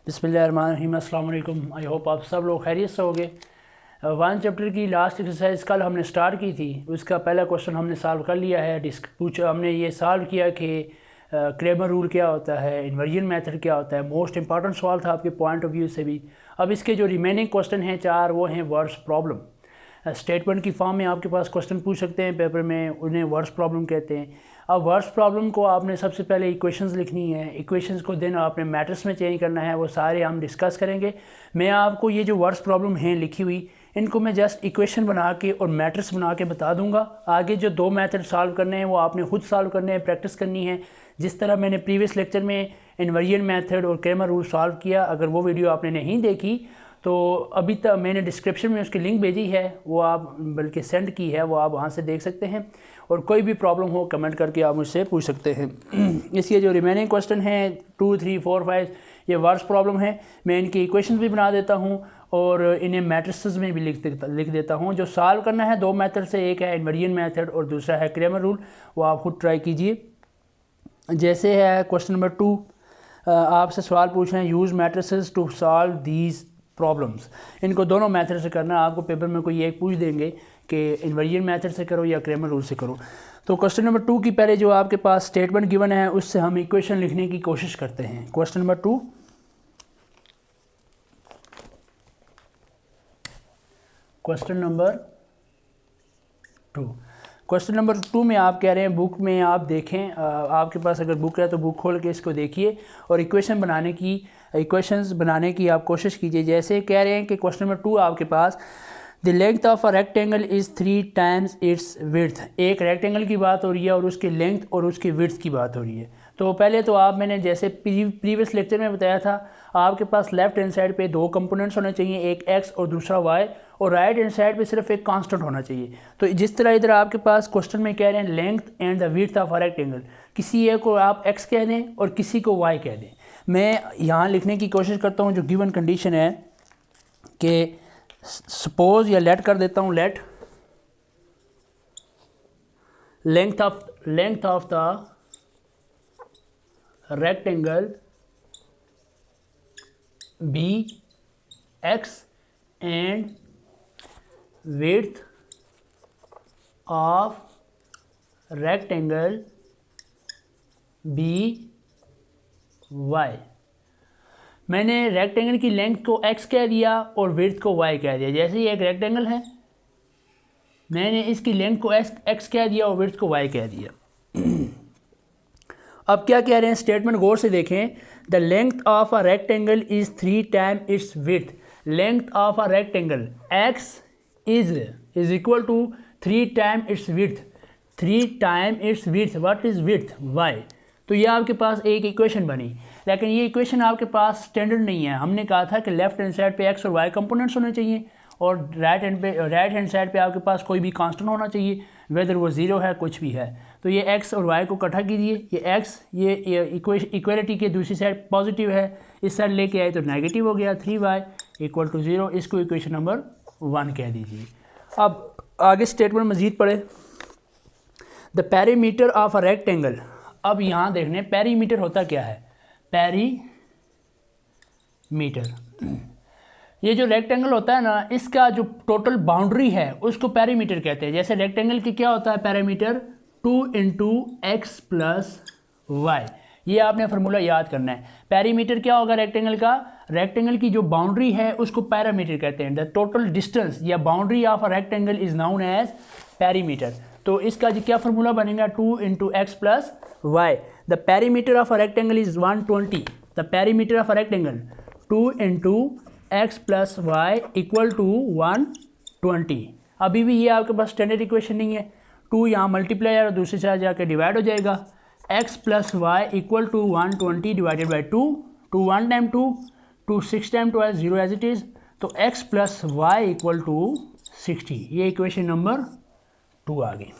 बिस्मिल्लाहिर्रहमानिर्रहीम। अस्सलाम वालेकुम। आई होप आप सब लोग खैरियत से होंगे। वन चैप्टर की लास्ट एक्सरसाइज कल हमने स्टार्ट की थी, उसका पहला क्वेश्चन हमने सॉल्व कर लिया है। हमने ये सॉल्व किया कि क्रेमर रूल क्या होता है, इन्वर्जन मेथड क्या होता है। मोस्ट इंपॉर्टेंट सवाल था आपके पॉइंट ऑफ व्यू से भी। अब इसके जो रिमेनिंग क्वेश्चन हैं 4, वो हैं वर्ड्स प्रॉब्लम। स्टेटमेंट की फॉर्म में आपके पास क्वेश्चन पूछ सकते हैं पेपर में, उन्हें वर्ड्स प्रॉब्लम कहते हैं। अब वर्ड्स प्रॉब्लम को आपने सबसे पहले इक्वेशंस लिखनी है, इक्वेशंस को देन आपने मैट्रिक्स में चेंज करना है, वो सारे हम डिस्कस करेंगे। मैं आपको ये जो वर्ड्स प्रॉब्लम हैं लिखी हुई, इनको मैं जस्ट इक्वेशन बना के और मैट्रिक्स बना के बता दूंगा। आगे जो 2 मेथड सॉल्व करने हैं वो आपने खुद सॉल्व करने हैं, प्रैक्टिस करनी है। जिस तरह मैंने प्रीवियस लेक्चर में इन्वर्जन मेथड और क्रेमर रूल सॉल्व किया, अगर वो वीडियो आपने नहीं देखी तो अभी तक मैंने डिस्क्रिप्शन में उसकी लिंक भेजी है, वो आप बल्कि सेंड की है, वो आप वहाँ से देख सकते हैं। और कोई भी प्रॉब्लम हो कमेंट करके आप मुझसे पूछ सकते हैं। इसके जो रिमेनिंग क्वेश्चन हैं 2, 3, 4, 5 ये वर्ड्स प्रॉब्लम है। मैं इनकी इक्वेशंस भी बना देता हूँ और इन्हें मैट्रिसेस में भी लिख देता हूँ। जो सॉल्व करना है 2 मेथड से, एक है इन्वर्जन मेथड और दूसरा है क्रेमर रूल, वो आप खुद ट्राई कीजिए। जैसे है क्वेश्चन नंबर 2, आपसे सवाल पूछ रहे हैं use matrices to solve these problems. इनको दोनों मेथड से करना है। आपको पेपर में कोई एक पूछ देंगे कि इन्वर्जन मेथड से करो या क्रेमर रूल से करो। तो क्वेश्चन नंबर 2 की पहले जो आपके पास स्टेटमेंट गिवन है उससे हम इक्वेशन लिखने की कोशिश करते हैं। क्वेश्चन नंबर 2, क्वेश्चन नंबर 2 में आप कह रहे हैं, बुक में आप देखें, आपके पास अगर बुक है तो बुक खोल के इसको देखिए और इक्वेशंस बनाने की आप कोशिश कीजिए। जैसे कह रहे हैं कि क्वेश्चन नंबर 2 आपके पास, the length of a rectangle is 3 times its width. एक रेक्टेंगल की बात हो रही है और उसकी लेंथ और उसकी विड्थ की बात हो रही है। तो पहले तो मैंने जैसे प्रीवियस लेक्चर में बताया था, आपके पास लेफ्ट हैंड साइड पे 2 कंपोनेंट्स होने चाहिए, एक x और दूसरा y, और राइट हैंड साइड पे सिर्फ एक कांस्टेंट होना चाहिए। तो जिस तरह इधर आपके पास क्वेश्चन में कह रहे हैं length and the width of a rectangle, किसी एक को आप x कह दें और किसी को y कह दें। मैं यहाँ लिखने की कोशिश करता हूँ जो गिवन कंडीशन है कि सपोज या लेट कर देता हूँ, let length of the rectangle be x and width of rectangle BY। मैंने रेक्टेंगल की लेंथ को x कह दिया और विड्थ को y कह दिया। जैसे ही एक रेक्टेंगल है, मैंने इसकी लेंथ को x कह दिया और विड्थ को y कह दिया। अब क्या कह रहे हैं, स्टेटमेंट गौर से देखें। The length of a rectangle is 3 time it's width. Length of a rectangle x is equal to 3 time it's width. 3 time it's width, what is width, y। तो ये आपके पास एक इक्वेशन बनी, लेकिन ये इक्वेशन आपके पास स्टैंडर्ड नहीं है। हमने कहा था कि लेफ्ट हैंड साइड पे x और y कंपोनेंट्स होने चाहिए और राइट हैंड साइड पे आपके पास कोई भी कांस्टेंट होना चाहिए, वेदर वो 0 है कुछ भी है। तो ये x और y को इकट्ठा कीजिए, ये x ये इक्वलिटी के दूसरी साइड पॉजिटिव है, इस साइड लेके आए तो नेगेटिव हो गया, 3y इक्वल टू 0। इसको इक्वेशन नंबर 1 कह दीजिए। अब आगे स्टेटमेंट मजीद पढ़े। The perimeter of a rectangle. अब यहाँ देखने पेरीमीटर होता क्या है। पेरीमीटर, ये जो रेक्टेंगल होता है ना, इसका जो टोटल बाउंड्री है उसको पेरीमीटर कहते हैं। जैसे रेक्टेंगल की क्या होता है पेरीमीटर, 2 × x + y। ये आपने फार्मूला याद करना है। पेरीमीटर क्या होगा रेक्टेंगल का, रेक्टेंगल की जो बाउंड्री है उसको पैरामीटर कहते हैं। द टोटल डिस्टेंस या boundary of a rectangle is known as perimeter. तो इसका जो क्या फार्मूला बनेगा, 2 × x + y। The perimeter of a rectangle is 120। The perimeter of a rectangle 2 × x + y equal to 120। अभी भी ये आपके पास स्टैंडर्ड इक्वेशन नहीं है। 2 यहाँ मल्टीप्लाई और दूसरी साइड जाकर डिवाइड हो जाएगा। x + y equal to 120 divided by 2। 2 1 time 2, 2 6 time 2 है 0 एज इट इज़। तो x + y इक्वल टू 60। ये इक्वेशन नंबर 2 आ गई।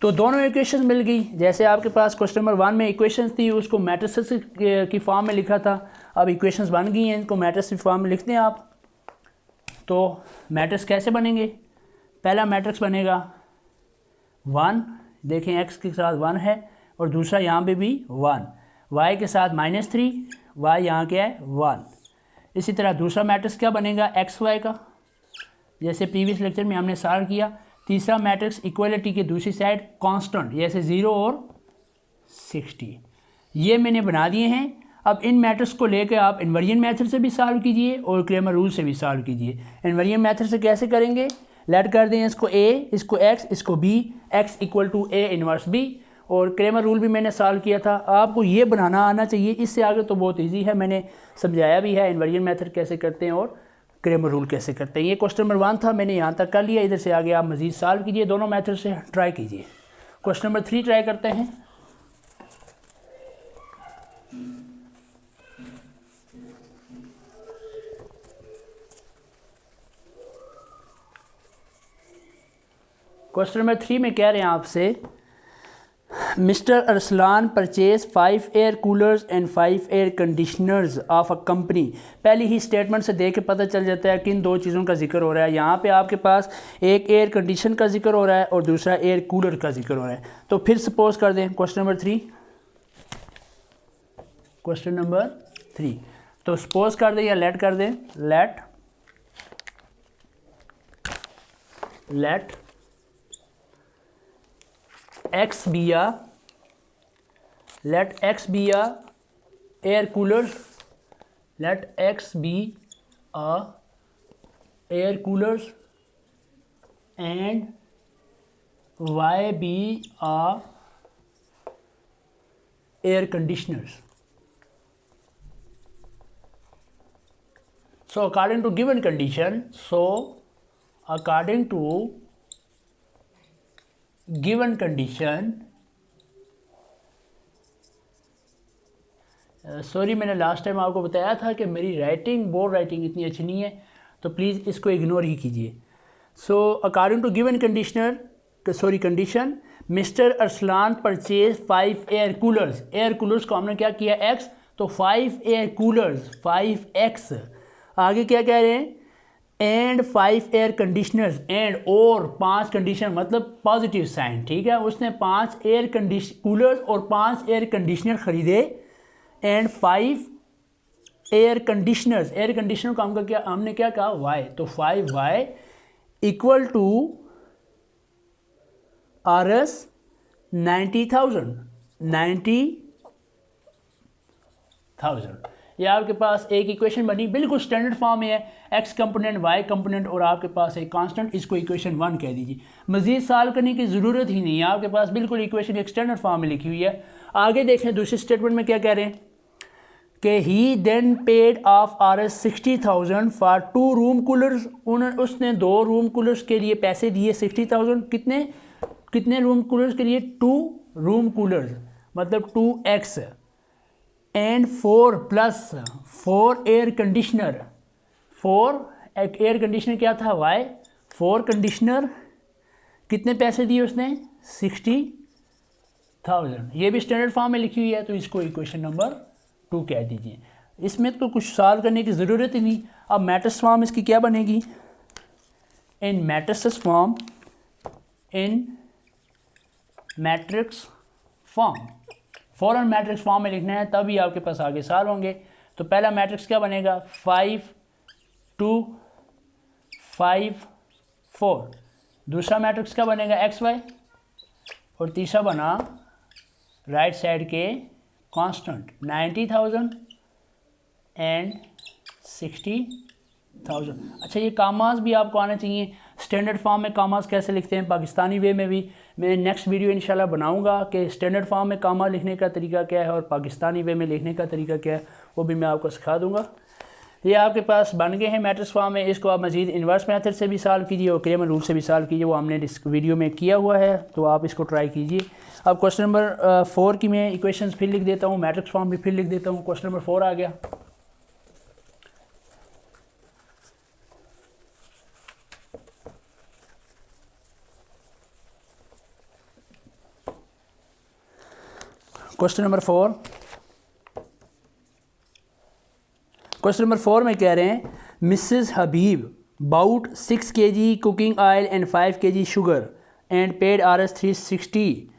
तो दोनों इक्वेशन मिल गई। जैसे आपके पास क्वेश्चन नंबर 1 में इक्वेशंस थी, उसको मैट्रिसेस की फॉर्म में लिखा था। अब इक्वेशंस बन गई हैं, इनको मैट्रिक्स की फॉर्म में लिखते हैं आप। तो मैट्रिक्स कैसे बनेंगे, पहला मैट्रिक्स बनेगा 1, देखें x के साथ 1 है और दूसरा यहाँ पे भी 1, y के साथ -3 वाई यहाँ क्या है 1। इसी तरह दूसरा मैट्रिक्स क्या बनेगा एक्स वाई का, जैसे प्रीवियस लेक्चर में हमने सॉल्व किया। तीसरा मैट्रिक्स इक्वलिटी की दूसरी साइड कांस्टेंट, जैसे 0 और 60, ये मैंने बना दिए हैं। अब इन मैट्रिक्स को लेकर आप इन्वर्जन मेथड से भी सॉल्व कीजिए और क्रेमर रूल से भी सॉल्व कीजिए। इन्वर्जन मेथड से कैसे करेंगे, लेट कर दें इसको a, इसको x, इसको b, x equal to a inverse b, और क्रेमर रूल भी मैंने सॉल्व किया था। आपको ये बनाना आना चाहिए, इससे आगे तो बहुत इजी है, मैंने समझाया भी है इन्वर्जन मेथड कैसे करते हैं और क्रेमर रूल कैसे करते हैं। ये क्वेश्चन नंबर 1 था, मैंने यहाँ तक कर लिया। इधर से आगे आप मज़ीद सॉल्व कीजिए, दोनों मेथड से ट्राई कीजिए। क्वेश्चन नंबर 3 ट्राई करते हैं। क्वेश्चन नंबर 3 में कह रहे हैं आपसे, mister Arsalan purchase 5 air coolers and 5 air conditioners of a company. पहली ही स्टेटमेंट से देख के पता चल जाता है किन दो चीज़ों का जिक्र हो रहा है। यहाँ पे आपके पास एक एयर कंडीशन का जिक्र हो रहा है और दूसरा एयर कूलर का जिक्र हो रहा है। तो फिर सपोज कर दें क्वेश्चन नंबर 3, क्वेश्चन नंबर 3, तो सपोज कर दें या लेट कर दें, late x be a, let x be a air cooler, let x be a air coolers and y be a air conditioners. So according to given condition, given condition, sorry मैंने last time आपको बताया था कि मेरी board writing इतनी अच्छी नहीं है, तो प्लीज़ इसको इग्नोर ही कीजिए। So according to given condition mister Arsalan purchase 5 air coolers. Air coolers को हमने क्या किया x, तो 5 एयर कूलर्स 5x। आगे क्या कह रहे हैं, एंड 5 एयर कंडीशनर्स, एंड और 5 कंडीशन मतलब पॉजिटिव साइन, ठीक है। उसने 5 एयर कूलर्स और 5 एयर कंडीशनर ख़रीदे, and 5 air conditioners. Air conditioner का हमने क्या कहा y, तो 5y इक्वल टू Rs 90,000। ये आपके पास एक इक्वेशन बनी, बिल्कुल स्टैंडर्ड फॉर्म में है, x कंपोनेंट y कंपोनेंट और आपके पास एक कांस्टेंट, इसको इक्वेशन 1 कह दीजिए। मज़ीद सॉल्व करने की ज़रूरत ही नहीं है, आपके पास बिल्कुल इक्वेशन एक स्टैंडर्ड फॉर्म में लिखी हुई है। आगे देखें दूसरी स्टेटमेंट में क्या कह रहे हैं कि he then paid of Rs 60,000 for 2 room coolers. उसने 2 रूम कूलर्स के लिए पैसे दिए 60,000। कितने रूम कूलर्स के लिए, 2 रूम कूलर्स मतलब 2x, and 4 air conditioner. 4 air conditioner क्या था y, 4 कंडीशनर, कितने पैसे दिए उसने 60,000। ये भी स्टैंडर्ड फॉर्म में लिखी हुई है, तो इसको इक्वेशन नंबर 2 कह दीजिए। इसमें तो कुछ सॉल्व करने की ज़रूरत ही नहीं। अब मैट्रिक्स फॉर्म इसकी क्या बनेगी, इन मैट्रिक्स फॉर्म फ़ौरन मैट्रिक्स फॉर्म में लिखना है, तभी आपके पास आगे सॉल्व होंगे। तो पहला मैट्रिक्स क्या बनेगा 5 2 5 4। दूसरा मैट्रिक्स क्या बनेगा XY, और तीसरा बना राइट साइड के कांस्टेंट 90,000 एंड 60,000। अच्छा, ये कामास भी आपको आने चाहिए। स्टैंडर्ड फॉर्म में कामास कैसे लिखते हैं पाकिस्तानी वे में भी मैं नेक्स्ट वीडियो इंशाल्लाह बनाऊंगा कि स्टैंडर्ड फॉर्म में कामा लिखने का तरीका क्या है और पाकिस्तानी वे में लिखने का तरीका क्या है, वो भी मैं आपको सिखा दूंगा। ये आपके पास बन गए हैं मैट्रिक्स फॉर्म में। इसको आप मज़ीद इन्वर्स मेथड से भी सॉल्व कीजिए और क्रेमर रूल से भी सॉल्व कीजिए, वो हमने इस वीडियो में किया हुआ है, तो आप इसको ट्राई कीजिए। अब क्वेश्चन नंबर 4 की मैं इक्वेशंस फिर लिख देता हूँ, मैट्रिक्स फॉर्म भी फिर लिख देता हूँ। क्वेश्चन नंबर 4 आ गया, क्वेश्चन नंबर 4 में कह रहे हैं Mrs Habib bought 6 kg cooking oil and 5 kg sugar and paid Rs 360।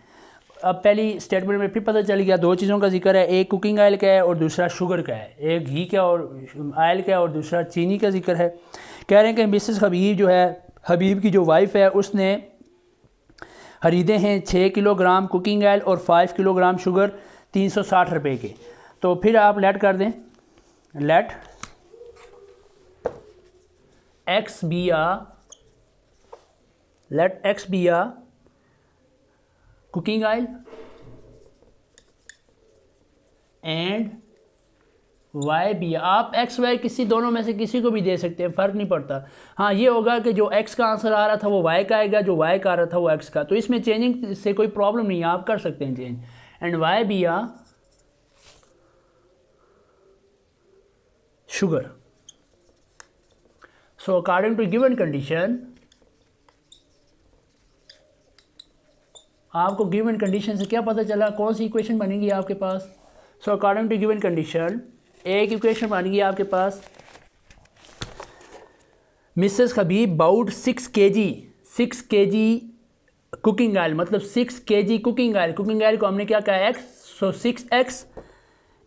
अब पहली स्टेटमेंट में फिर पता चल गया, दो चीज़ों का जिक्र है, एक कुकिंग ऑयल का है और दूसरा शुगर का है, एक घी का और ऑयल का है और दूसरा चीनी का जिक्र है। कह रहे हैं कि मिसेस हबीब जो है, हबीब की जो वाइफ है, उसने खरीदे हैं 6 किलोग्राम कुकिंग ऑयल और 5 किलोग्राम शुगर 360 रुपये के। तो फिर आप लेट कर दें, लेट एक्स बी आ cooking oil and Y be. आप एक्स वाई किसी दोनों में से किसी को भी दे सकते हैं, फ़र्क नहीं पड़ता। हाँ, ये होगा कि जो एक्स का आंसर आ रहा था वो वाई का आएगा, जो वाई का आ रहा था वो एक्स का। तो इसमें चेंजिंग से कोई प्रॉब्लम नहीं है, आप कर सकते हैं change. And Y be a sugar. So according to given condition, आपको गिवन कंडीशन से क्या पता चला, कौन सी इक्वेशन बनेगी आपके पास। So according to given condition एक इक्वेशन बन गई आपके पास, Mrs Habib bought 6 kg cooking oil, मतलब 6 kg cooking oil. Cooking oil को हमने क्या कहा, X, so 6x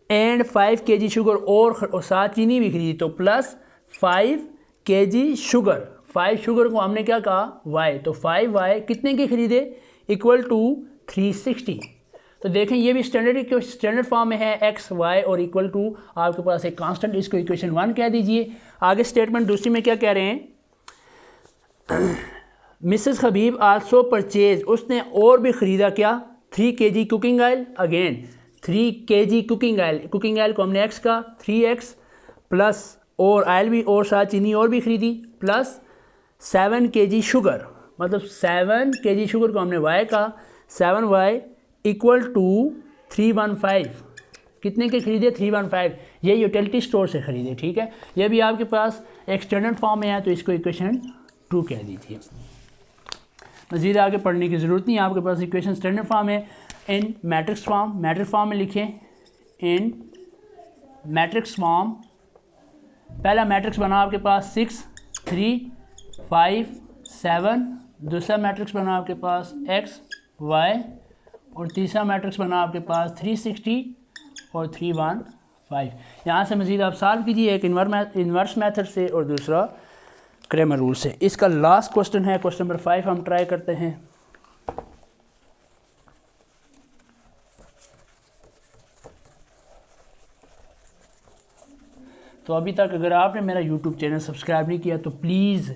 and 5 kg sugar, और साथ चीनी भी खरीदी, तो प्लस 5 kg शुगर। 5 शुगर को हमने क्या कहा, y, तो 5y कितने के खरीदे, इक्वल टू 360। तो देखें ये भी स्टैंडर्ड फॉर्म में है, एक्स वाई और इक्वल टू आपके पास एक कांस्टेंट, इसको इक्वेशन 1 कह दीजिए। आगे स्टेटमेंट दूसरी में क्या कह रहे हैं, मिसेस हबीब आल्सो परचेज, उसने और भी ख़रीदा क्या, 3 kg cooking oil, again 3 kg cooking oil को हमने एक्स का 3x प्लस, और ऑयल भी और साथ चीनी और भी खरीदी, प्लस 7 kg शुगर, मतलब 7 kg शुगर को हमने y का 7y इक्वल टू 315। कितने के खरीदे, 315। ये यूटिलिटी स्टोर से खरीदे, ठीक है। ये भी आपके पास एक स्टैंडर्ड फॉर्म में है, तो इसको इक्वेशन 2 कह दीजिए। मज़ीद आगे पढ़ने की ज़रूरत नहीं है, आपके पास इक्वेशन स्टैंडर्ड फॉर्म है। इन मैट्रिक्स फॉर्म में लिखें, इन मैट्रिक्स फॉर्म। पहला मैट्रिक्स बना आपके पास 6 3 5 7, दूसरा मैट्रिक्स बना आपके पास x y, और तीसरा मैट्रिक्स बना आपके पास 360 और 315। यहाँ से मज़ीद आप सॉल्व कीजिए, एक इन्वर्स मेथड से और दूसरा क्रेमर रूल से। इसका लास्ट क्वेश्चन है, क्वेश्चन नंबर 5 हम ट्राई करते हैं। तो अभी तक अगर आपने मेरा YouTube चैनल सब्सक्राइब नहीं किया तो प्लीज़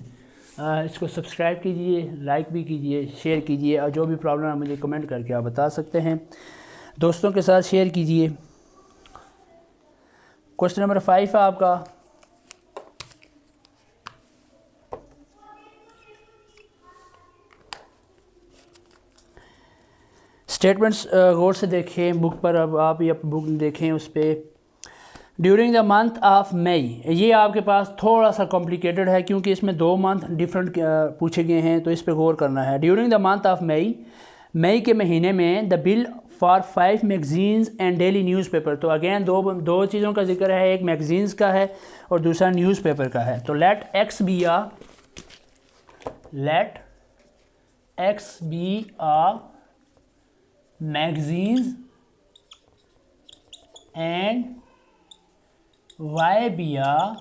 इसको सब्सक्राइब कीजिए, लाइक भी कीजिए, शेयर कीजिए, और जो भी प्रॉब्लम है मुझे कमेंट करके आप बता सकते हैं, दोस्तों के साथ शेयर कीजिए। क्वेश्चन नंबर 5 है आपका, स्टेटमेंट्स गौर से देखें बुक पर, अब आप ये बुक देखें उस पर। During the month of May, ये आपके पास थोड़ा सा कॉम्प्लिकेटेड है क्योंकि इसमें 2 मंथ डिफरेंट पूछे गए हैं, तो इस पर गौर करना है। During the month of May के महीने में the bill for 5 magazines and daily newspaper. तो अगेन दो चीज़ों का जिक्र है, एक मैगजीन्स का है और दूसरा न्यूज़पेपर का है। तो लेट एक्स बी आ मैगजीन्स एंड वाई बी आ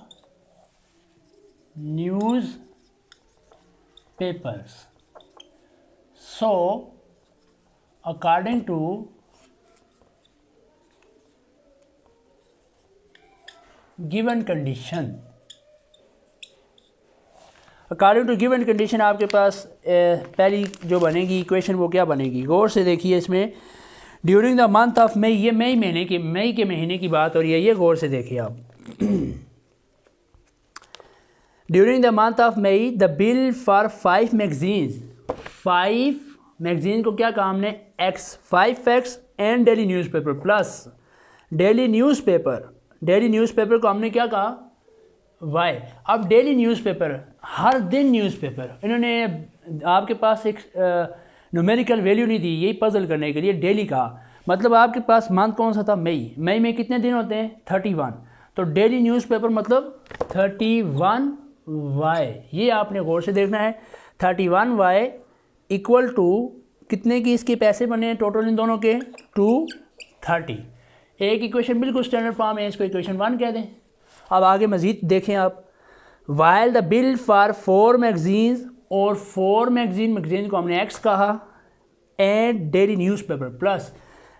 newspapers. So according to given condition, आपके पास पहली जो बनेगी इक्वेशन वो क्या बनेगी, गौर से देखिए इसमें। During the month of May, ये मई के महीने की बात हो रही है, ये गौर से देखिए आप। During the month of May the bill for 5 magazine को क्या कहा हमने, X, 5x and daily newspaper plus daily newspaper को हमने क्या कहा, वाई। अब डेली न्यूज़पेपर, हर दिन न्यूज़पेपर, इन्होंने आपके पास एक न्यूमेरिकल वैल्यू नहीं दी, यही पजल करने के लिए डेली कहा। मतलब आपके पास मंथ कौन सा था, मई में कितने दिन होते हैं, 31। तो डेली न्यूज़पेपर मतलब 31y, ये आपने गौर से देखना है। 31y इक्वल टू कितने की इसके पैसे बने टोटल इन दोनों के 230। एक इक्वेशन बिल्कुल स्टैंडर्ड फॉर्म है, इसको इक्वेशन 1 कह दें। अब आगे मज़ीद देखें आप, while the bill for 4 magazines, और 4 मैगजीन को हमने एक्स कहा, and daily newspaper plus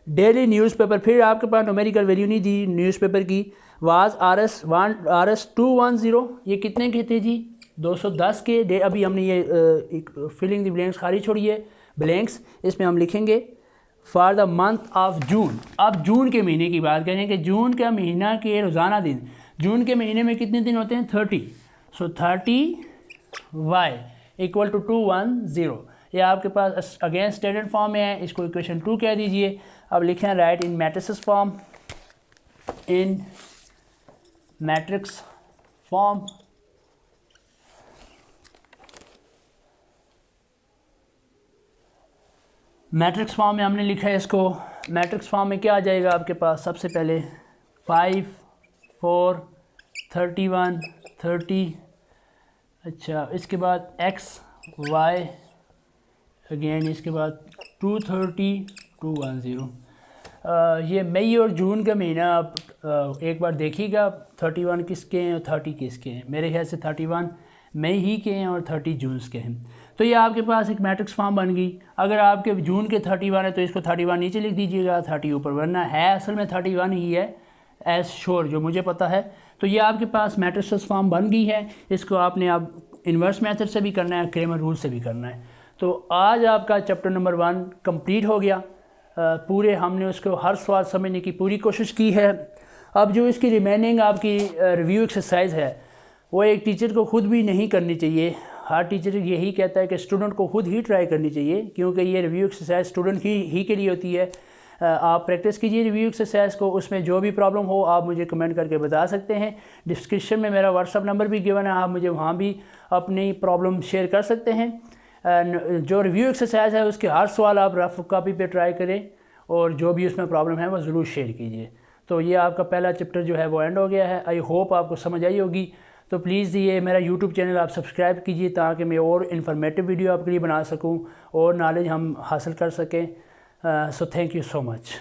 daily newspaper, फिर आपके पास न्यूमेरिकल वैल्यू नहीं दी न्यूज़पेपर की, वाज RS 210, ये कितने के थे जी 210 के। अभी हमने ये फिलिंग द ब्लैंक्स खाली छोड़िए ब्लैंक्स, इसमें हम लिखेंगे for the month of June. अब जून के महीने की बात करें कि जून का महीना के रोज़ाना दिन, जून के महीने में कितने दिन होते हैं 30, सो 30y इक्वल टू 210। ये आपके पास अगेन स्टैंडर्ड फॉर्म में है, इसको इक्वेशन 2 कह दीजिए। अब लिखें राइट इन मैट्रिक्स फॉर्म, इन मैट्रिक्स फॉर्म। मैट्रिक्स फॉर्म में हमने लिखा है इसको, मैट्रिक्स फॉर्म में क्या आ जाएगा आपके पास, सबसे पहले 5 4 31 30, अच्छा इसके बाद x y अगेन, इसके बाद 230 210। ये मई और जून का महीना आप एक बार देखिएगा 31 किसके हैं और 30 किसके हैं। मेरे ख्याल से 31 मई ही के हैं और 30 जून के हैं। तो ये आपके पास एक मैट्रिक्स फॉर्म बन गई। अगर आपके जून के 31 है तो इसको 31 नीचे लिख दीजिएगा, 30 ऊपर, वरना है असल में 31 ही है एज श्योर जो मुझे पता है। तो ये आपके पास मैट्रिक्स फॉर्म बन गई है। इसको आपने अब इन्वर्स मेथड से भी करना है, क्रेमर रूल से भी करना है। तो आज आपका चैप्टर नंबर 1 कंप्लीट हो गया। पूरे हमने उसको हर सवाल समझने की पूरी कोशिश की है। अब जो इसकी रिमेनिंग आपकी रिव्यू एक्सरसाइज है वो एक टीचर को ख़ुद भी नहीं करनी चाहिए। हर टीचर यही कहता है कि स्टूडेंट को खुद ही ट्राई करनी चाहिए, क्योंकि ये रिव्यू एक्सरसाइज स्टूडेंट ही के लिए होती है। आप प्रैक्टिस कीजिए रिव्यू एक्सरसाइज को, उसमें जो भी प्रॉब्लम हो आप मुझे कमेंट करके बता सकते हैं। डिस्क्रिप्शन में मेरा व्हाट्सअप नंबर भी गिवन है, आप मुझे वहाँ भी अपनी प्रॉब्लम शेयर कर सकते हैं। जो रिव्यू एक्सरसाइज है उसके हर सवाल आप रफ कॉपी पे ट्राई करें और जो भी उसमें प्रॉब्लम है वो ज़रूर शेयर कीजिए। तो ये आपका पहला चैप्टर जो है वो एंड हो गया है। आई होप आपको समझ आई होगी। तो प्लीज़ ये मेरा यूट्यूब चैनल आप सब्सक्राइब कीजिए ताकि मैं और इन्फॉर्मेटिव वीडियो आपके लिए बना सकूं और नॉलेज हम हासिल कर सकें। So thank you so much.